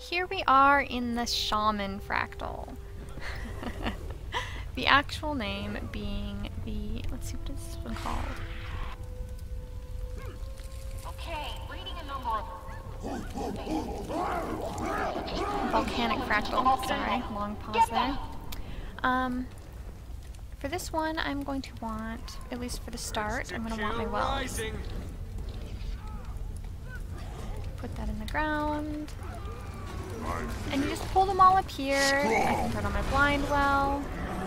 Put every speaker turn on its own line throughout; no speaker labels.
here we are in the Shaman Fractal. The actual name being the, let's see, what is this one called?
Okay, reading a number of
Volcanic Fractal. Sorry, long pause there. For this one, I'm going to want, at least for the start, I'm going to want my wells. Put that in the ground. And you just pull them all up here. I can turn on my blind well.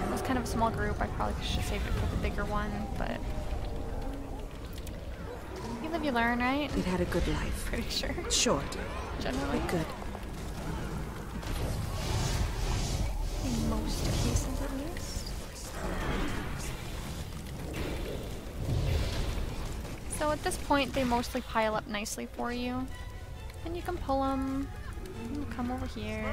It was kind of a small group. I probably should have saved it for the bigger one, but you live, you learn, right?
It had a good life.
Pretty sure.
Short,
Generally.
but good.
In most cases, at least. So at this point, they mostly pile up nicely for you. And you can pull them. Come over here.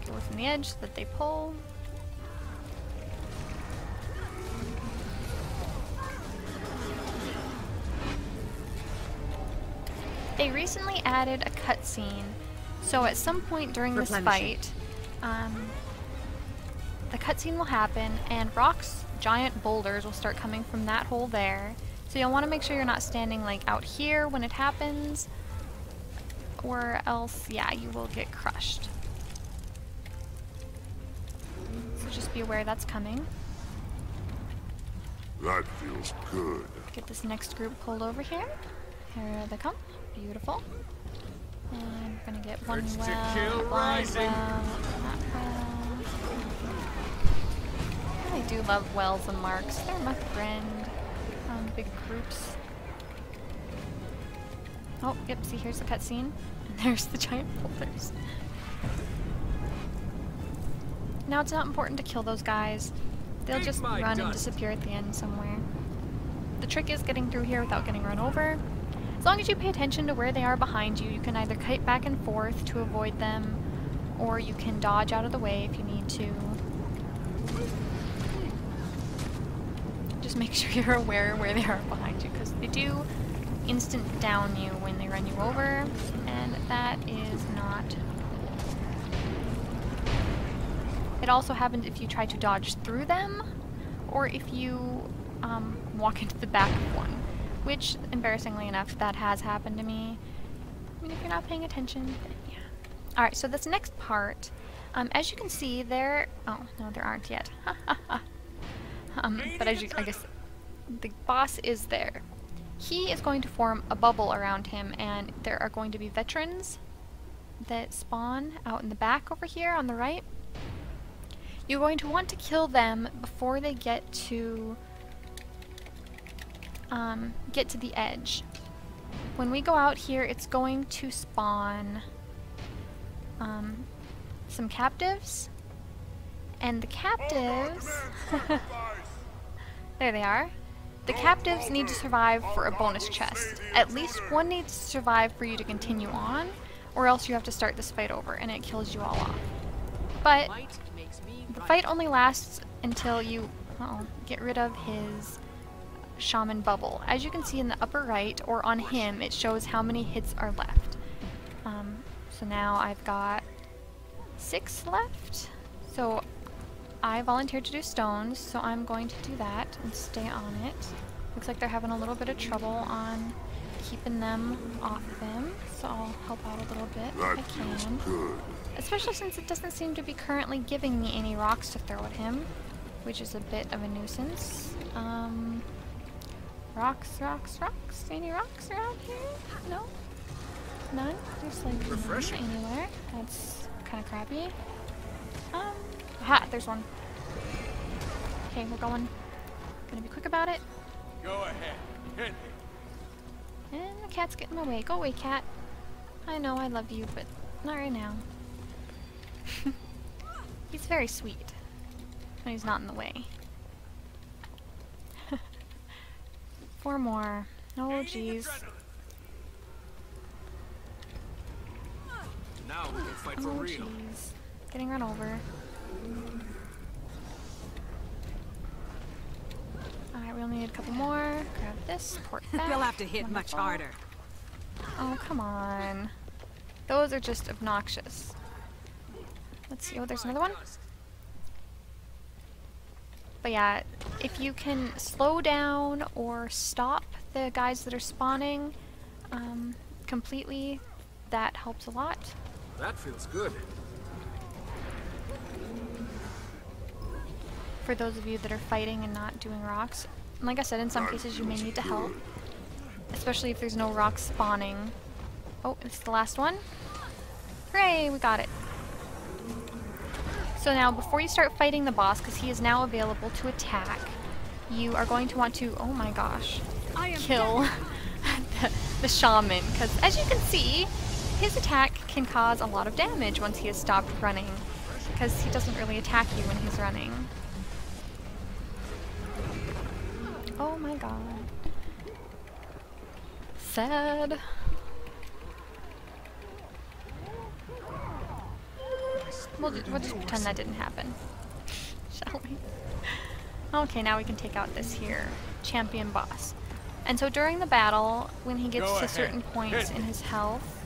Get away from the edge so that they pull. They recently added a cutscene, so at some point during this fight, the cutscene will happen and rocks, giant boulders will start coming from that hole there. So you'll want to make sure you're not standing like out here when it happens, or else, yeah, you will get crushed. So just be aware that's coming.
That feels good.
Get this next group pulled over here. Here they come. Beautiful. And we're gonna get one well, blind well, that well. I really do love wells and marks. They're my friend. Big groups. Oh, yep, see, here's the cutscene. And there's the giant boulders. Now it's not important to kill those guys. They'll just run and disappear at the end somewhere. The trick is getting through here without getting run over. As long as you pay attention to where they are behind you, you can either kite back and forth to avoid them, or you can dodge out of the way if you need to. Just make sure you're aware where they are behind you, because they do instant down you when they run you over, and that is not cool. It also happens if you try to dodge through them, or if you walk into the back of one, which, embarrassingly enough, that has happened to me. I mean, if you're not paying attention, then yeah. Alright, so this next part, as you can see, there... Oh, no, there aren't yet. But as you, I guess, the boss is there. He is going to form a bubble around him, and there are going to be veterans that spawn out in the back over here on the right. You're going to want to kill them before they get to the edge. When we go out here, it's going to spawn some captives, and the captives there they are. The captives need to survive for a bonus chest. At least one needs to survive for you to continue on, or else you have to start this fight over and it kills you all off. But the fight only lasts until you get rid of his shaman bubble. As you can see in the upper right, or on him, it shows how many hits are left. So now I've got 6 left. So I volunteered to do stones, so I'm going to do that and stay on it. Looks like they're having a little bit of trouble on keeping them off of him, so I'll help out a little bit if I can. Especially since it doesn't seem to be currently giving me any rocks to throw at him, which is a bit of a nuisance. Rocks, rocks, rocks. Any rocks around here? No? None? There's like none anywhere. That's kind of crappy. Aha, there's one. Okay, we're going. Gonna be quick about it.
Go ahead. Hit me.
And the cat's getting in my way. Go away, cat. I know I love you, but not right now. He's very sweet when he's not in the way. 4 more. Oh, jeez.
Now we can fight for real.
Jeez. Getting run over. Alright, we only need a couple more. Grab this, port back.
You'll have to hit much harder.
Oh, Oh, come on. Those are just obnoxious. Let's see. Oh, there's another one. But yeah, if you can slow down or stop the guys that are spawning completely, that helps a lot.
That feels good.
For those of you that are fighting and not doing rocks. And like I said, in some cases you may need to help. Especially if there's no rocks spawning. Oh, it's the last one. Hooray, we got it. So now, before you start fighting the boss, because he is now available to attack, you are going to want to, oh my gosh, kill the shaman. Because as you can see, his attack can cause a lot of damage once he has stopped running. Because he doesn't really attack you when he's running. Oh my god. Sad. We'll just pretend that didn't happen. Shall we? Okay, now we can take out this here champion boss. And so during the battle, when he gets to certain points in his health,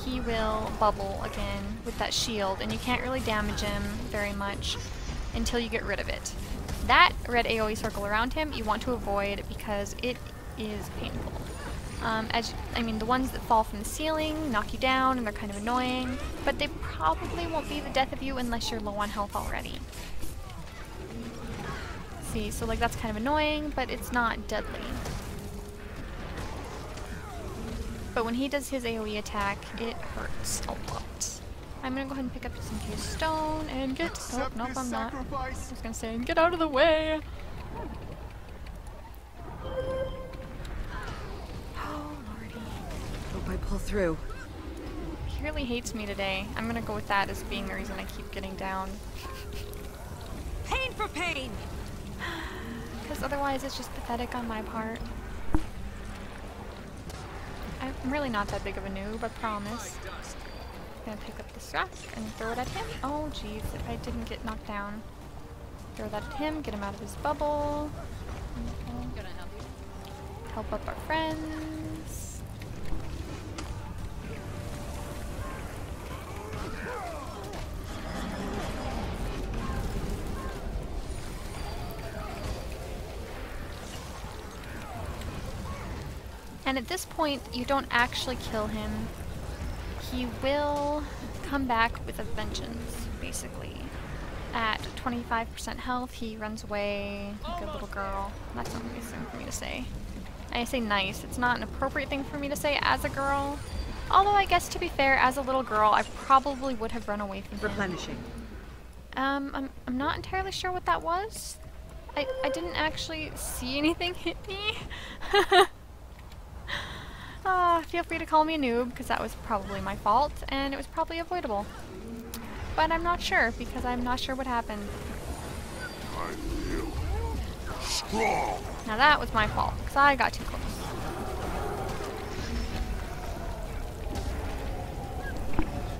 he will bubble again with that shield, and you can't really damage him very much until you get rid of it. That red AoE circle around him you want to avoid because it is painful. I mean, the ones that fall from the ceiling knock you down and they're kind of annoying, but they probably won't be the death of you unless you're low on health already. See, so like that's kind of annoying, but it's not deadly. But when he does his AoE attack, it hurts a lot. I'm gonna go ahead and pick up just in case stone and get. Oh, nope, I'm not. I was gonna say, get out of the way! Oh, lordy.
Hope I pull through.
He really hates me today. I'm gonna go with that as being the reason I keep getting down.
Pain for pain!
Because otherwise it's just pathetic on my part. I'm really not that big of a noob, I promise. I'm gonna pick up this rock and throw it at him. Oh jeez, if I didn't get knocked down. Throw that at him, get him out of his bubble. Okay. Help up our friends. And at this point, you don't actually kill him. He will come back with a vengeance, basically. At 25% health, he runs away like a little girl. That's not a nice thing for me to say. I say nice. It's not an appropriate thing for me to say as a girl. Although I guess to be fair, as a little girl, I probably would have run away from him.
Replenishing.
I'm not entirely sure what that was. I didn't actually see anything hit me. Feel free to call me a noob, because that was probably my fault, and it was probably avoidable. But I'm not sure, because I'm not sure what happened. Now that was my fault, because I got too close.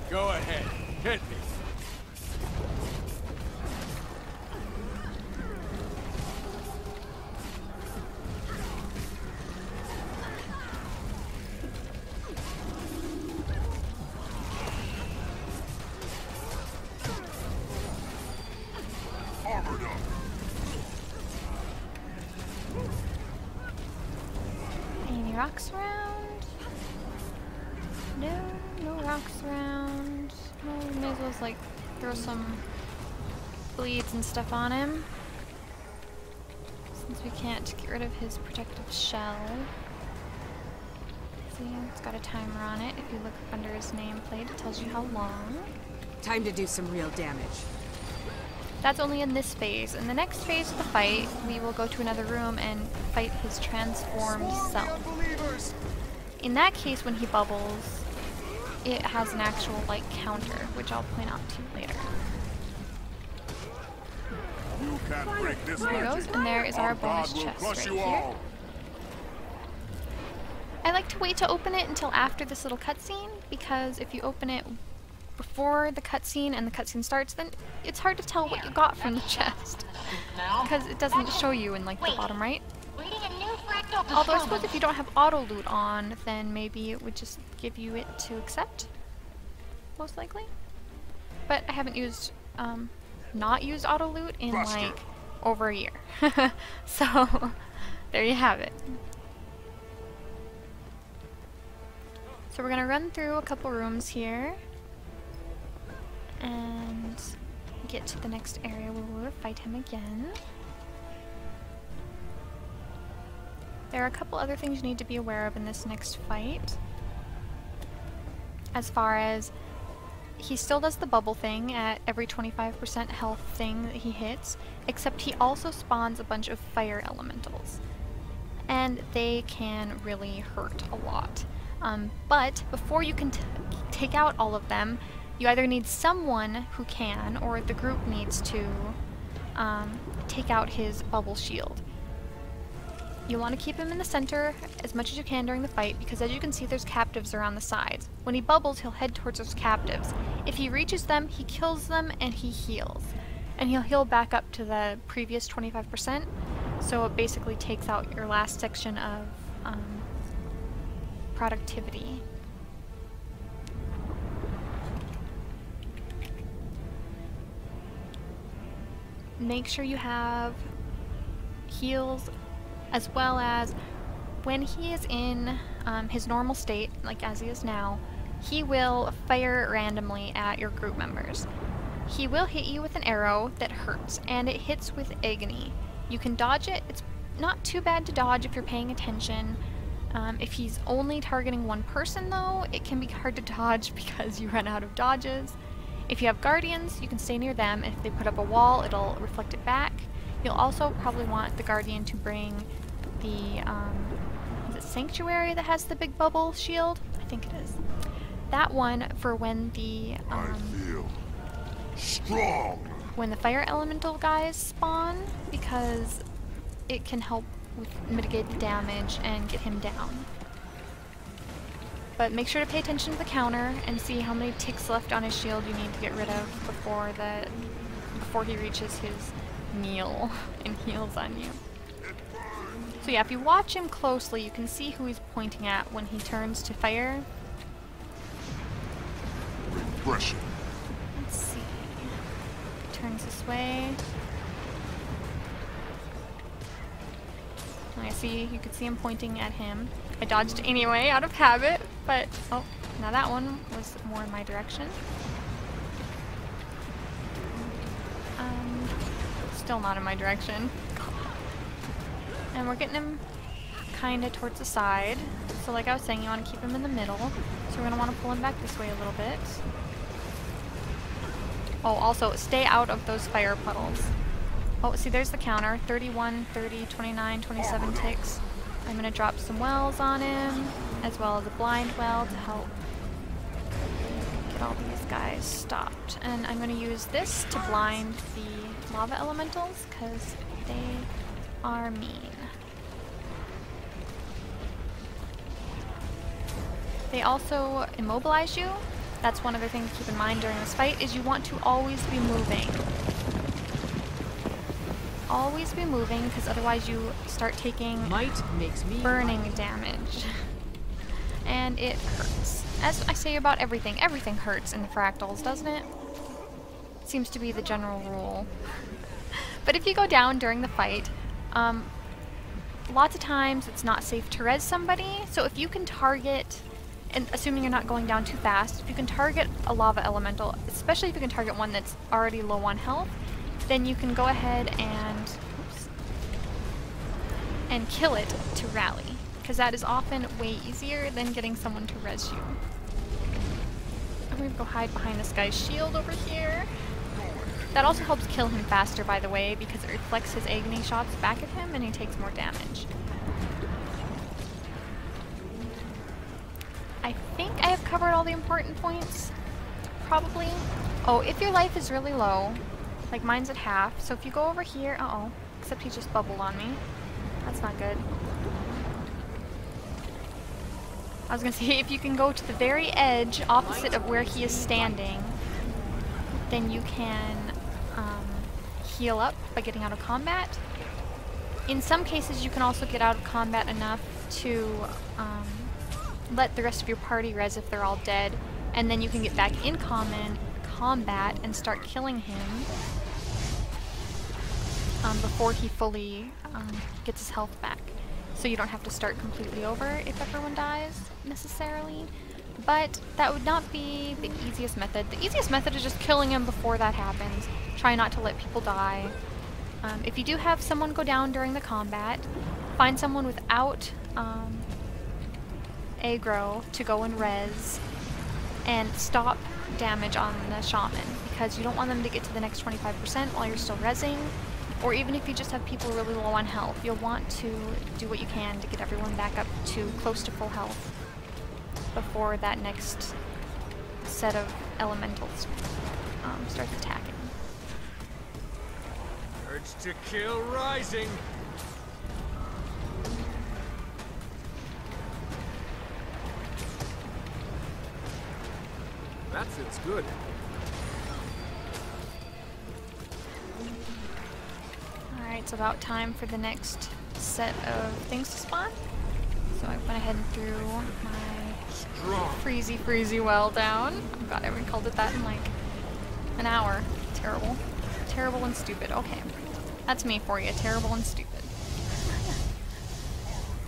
Go ahead, hit me.
Any rocks around? No rocks around. Well, we may as well like throw some bleeds and stuff on him. Since we can't get rid of his protective shell. See, it's got a timer on it. If you look under his nameplate, it tells you how long.
Time to do some real damage.
That's only in this phase. In the next phase of the fight, we will go to another room and fight his transformed self. In that case, when he bubbles, it has an actual, like, counter, which I'll point out to you later. There he goes, and there is our bonus chest right here. I like to wait to open it until after this little cutscene, because if you open it before the cutscene and the cutscene starts, then it's hard to tell what you got from the chest. Because it doesn't show you in like the bottom right.
Reading a new fractal
Although I suppose if you don't have auto loot on, then maybe it would just give you it to accept. Most likely. But I haven't used, not used auto loot in like over a year. So, there you have it. So we're gonna run through a couple rooms here and get to the next area where we'll fight him again. There are a couple other things you need to be aware of in this next fight. As far as he still does the bubble thing at every 25% health thing that he hits, except he also spawns a bunch of fire elementals. And they can really hurt a lot. But before you can take out all of them, you either need someone who can, or the group needs to take out his bubble shield. You want to keep him in the center as much as you can during the fight, because as you can see there's captives around the sides. When he bubbles, he'll head towards those captives. If he reaches them, he kills them and he heals. And he'll heal back up to the previous 25%, so it basically takes out your last section of productivity. Make sure you have heals, as well as when he is in his normal state, like as he is now, he will fire randomly at your group members. He will hit you with an arrow that hurts, and it hits with agony. You can dodge it. It's not too bad to dodge if you're paying attention. If he's only targeting one person though, it can be hard to dodge because you run out of dodges. If you have guardians, you can stay near them, and if they put up a wall, it'll reflect it back. You'll also probably want the guardian to bring the, is it Sanctuary that has the big bubble shield? I think it is. That one for when the,
I feel strong.
when the fire elemental guys spawn, because it can help mitigate the damage and get him down. But make sure to pay attention to the counter and see how many ticks left on his shield you need to get rid of before he reaches his kneel and heals on you. So yeah, if you watch him closely, you can see who he's pointing at when he turns to fire.
Repression.
Let's see. Turns this way. I see, you could see him pointing at him. I dodged anyway, out of habit, but, oh, now that one was more in my direction. Still not in my direction. And we're getting him kinda towards the side. So like I was saying, you want to keep him in the middle. So we're gonna want to pull him back this way a little bit. Oh, also, stay out of those fire puddles. Oh, see, there's the counter. 31, 30, 29, 27 ticks. I'm going to drop some wells on him, as well as a blind well to help get all these guys stopped. And I'm going to use this to blind the lava elementals, because they are mean. They also immobilize you. That's one other thing to keep in mind during this fight, is you want to always be moving. Always be moving, because otherwise you start taking burning damage. And it hurts. As I say about everything, everything hurts in the fractals, doesn't it? Seems to be the general rule. But if you go down during the fight, lots of times it's not safe to res somebody, so if you can target, and assuming you're not going down too fast, if you can target a lava elemental, especially if you can target one that's already low on health, then you can go ahead and, oops, and kill it to rally, because that is often way easier than getting someone to res you. I'm going to go hide behind this guy's shield over here. That also helps kill him faster, by the way, because it reflects his agony shots back at him and he takes more damage. I think I have covered all the important points. Probably. Oh, if your life is really low, like mine's at half, so if you go over here, uh-oh, except he just bubbled on me. That's not good. I was gonna say, if you can go to the very edge, opposite of where he is standing, then you can heal up by getting out of combat. In some cases, you can also get out of combat enough to let the rest of your party res if they're all dead, and then you can get back in combat and start killing him before he fully gets his health back. So you don't have to start completely over if everyone dies, necessarily. But that would not be the easiest method. The easiest method is just killing him before that happens. Try not to let people die. If you do have someone go down during the combat, find someone without aggro to go and res, and stop damage on the shaman, because you don't want them to get to the next 25% while you're still resing, or even if you just have people really low on health, you'll want to do what you can to get everyone back up to close to full health before that next set of elementals starts attacking.
Urge to kill rising. That feels good.
Alright, it's about time for the next set of things to spawn. So I went ahead and threw my freezy well down. Oh god, I haven't called it that in like an hour. Terrible. Terrible and stupid. Okay. That's me for you. Terrible and stupid.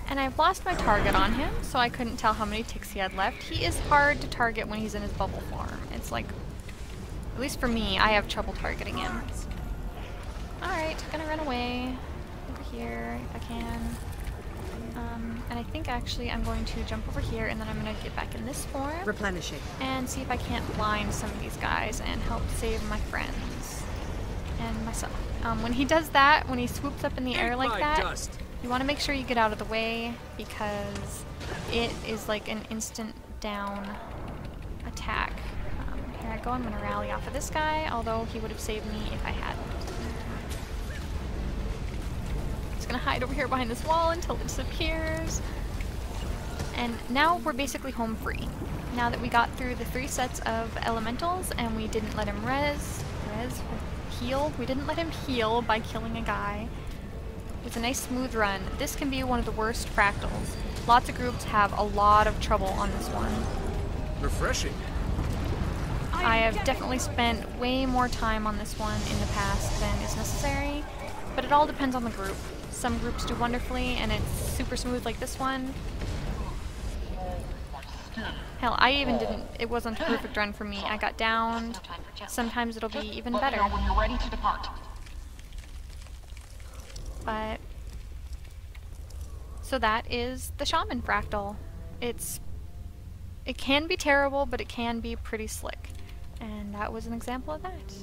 And I've lost my target on him, so I couldn't tell how many ticks he had left. He is hard to target when he's in his bubble form. It's like, at least for me, I have trouble targeting him. Alright, gonna run away over here if I can. And I think actually I'm going to jump over here, and then I'm gonna get back in this form.
Replenishing.
And see if I can't blind some of these guys and help save my friends. And myself. When he does that, when he swoops up in the air like that, you want to make sure you get out of the way, because it is like an instant down attack. Here I go, I'm going to rally off of this guy, although he would have saved me if I hadn't. Just going to hide over here behind this wall until it disappears. And now we're basically home free. Now that we got through the 3 sets of elementals and we didn't let him heal. We didn't let him heal by killing a guy. It was a nice smooth run. This can be one of the worst fractals. Lots of groups have a lot of trouble on this one.
Refreshing.
I have definitely spent way more time on this one in the past than is necessary, but it all depends on the group. Some groups do wonderfully and it's super smooth like this one. Hell, I even didn't, it wasn't a perfect run for me. I got downed. Sometimes it'll be even better.
When you're ready to depart.
But, so that is the Shaman Fractal. It can be terrible, but it can be pretty slick. And that was an example of that.